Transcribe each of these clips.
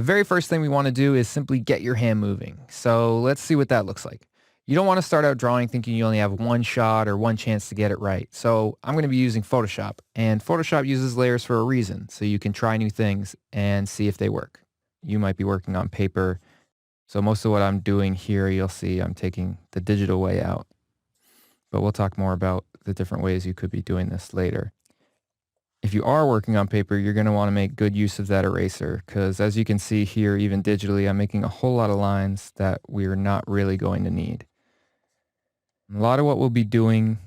very first thing we want to do is simply get your hand moving. So let's see what that looks like. You don't want to start out drawing thinking you only have one shot or one chance to get it right. So I'm going to be using Photoshop, and Photoshop uses layers for a reason, so you can try new things and see if they work. You might be working on paper, so most of what I'm doing here, you'll see I'm taking the digital way out. But we'll talk more about the different ways you could be doing this later. If you are working on paper, you're going to want to make good use of that eraser, because as you can see here, even digitally, I'm making a whole lot of lines that we're not really going to need. A lot of what we'll be doing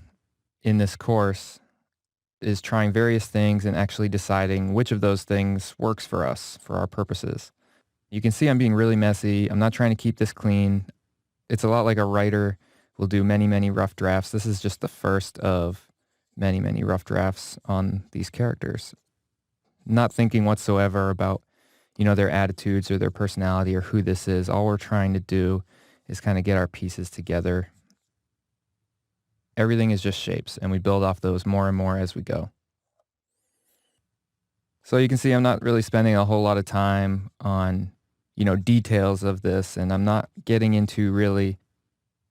in this course is trying various things and actually deciding which of those things works for us, for our purposes. You can see I'm being really messy. I'm not trying to keep this clean. It's a lot like a writer will do many, many rough drafts. This is just the first of many, many rough drafts on these characters. Not thinking whatsoever about, their attitudes or their personality or who this is. All we're trying to do is kind of get our pieces together. Everything is just shapes, and we build off those more and more as we go. So you can see I'm not really spending a whole lot of time on, details of this, and I'm not getting into really,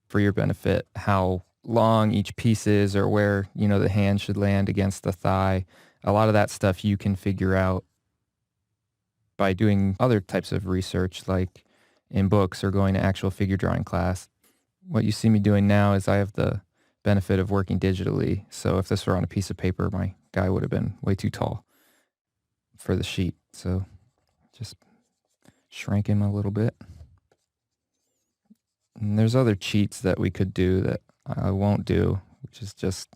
for your benefit, how long each piece is or where, the hand should land against the thigh. A lot of that stuff you can figure out by doing other types of research, like in books or going to actual figure drawing class. What you see me doing now is I have the benefit of working digitally. So if this were on a piece of paper, my guy would have been way too tall for the sheet. So just shrank him a little bit. And there's other cheats that we could do that I won't do, which is just,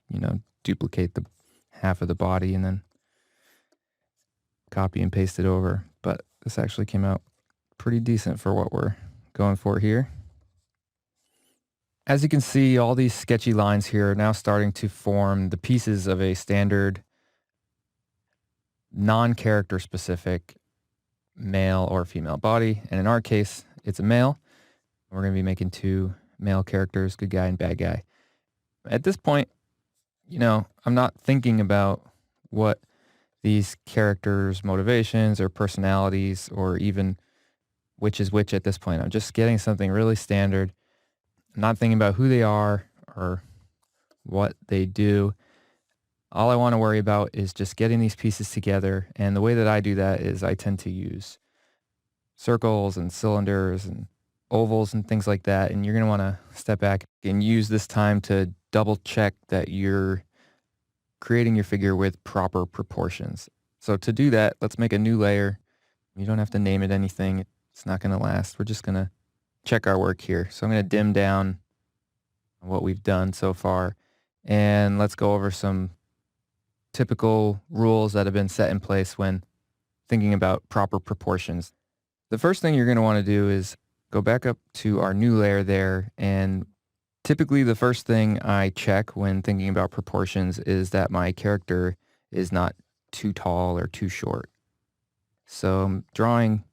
duplicate the half of the body and then copy and paste it over. But this actually came out pretty decent for what we're going for here. As you can see, all these sketchy lines here are now starting to form the pieces of a standard non-character specific male or female body. And in our case, it's a male. We're going to be making two male characters, good guy and bad guy. At this point, I'm not thinking about what these characters' motivations or personalities or even which is which at this point. I'm just getting something really standard. I'm not thinking about who they are or what they do. All I want to worry about is just getting these pieces together. And the way that I do that is I tend to use circles and cylinders and ovals and things like that. And you're going to want to step back and use this time to double check that you're creating your figure with proper proportions. So to do that, let's make a new layer. You don't have to name it anything. It's not going to last. We're just going to check our work here. So I'm going to dim down what we've done so far, and let's go over some typical rules that have been set in place when thinking about proper proportions. The first thing you're going to want to do is go back up to our new layer there, and typically the first thing I check when thinking about proportions is that my character is not too tall or too short. So I'm drawing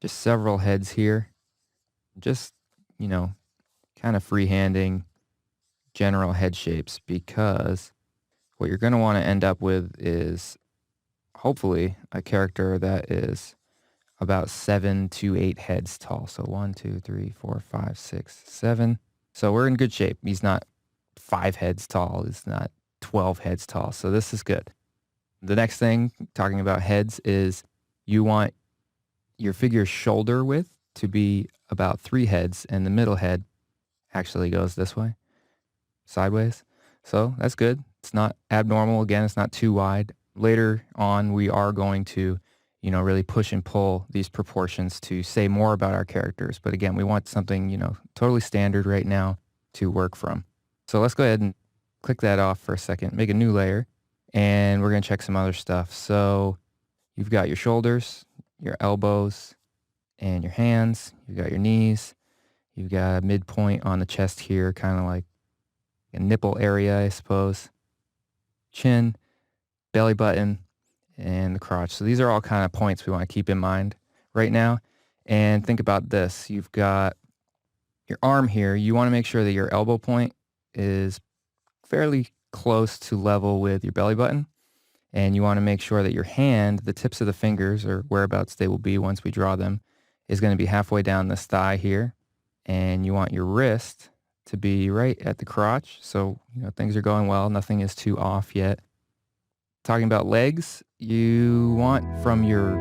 just several heads here. Just, kind of freehanding general head shapes, because what you're going to want to end up with is hopefully a character that is about 7 to 8 heads tall. So 1, 2, 3, 4, 5, 6, 7. So we're in good shape. He's not 5 heads tall. He's not 12 heads tall. So this is good. The next thing, talking about heads, is you want your figure's shoulder width to be about 3 heads, and the middle head actually goes this way, sideways. So that's good. It's not abnormal. Again, it's not too wide. Later on, we are going to, really push and pull these proportions to say more about our characters. But again, we want something, totally standard right now to work from. So let's go ahead and click that off for a second, make a new layer, and we're going to check some other stuff. So you've got your shoulders, your elbows, and your hands. You've got your knees. You've got a midpoint on the chest here, kind of like a nipple area, I suppose. Chin, belly button, and the crotch. So these are all kind of points we want to keep in mind right now. And think about this. You've got your arm here. You want to make sure that your elbow point is fairly close to level with your belly button. And you want to make sure that your hand, the tips of the fingers, or whereabouts they will be once we draw them, is going to be halfway down this thigh here, and you want your wrist to be right at the crotch. So, things are going well. Nothing is too off yet. Talking about legs, you want from your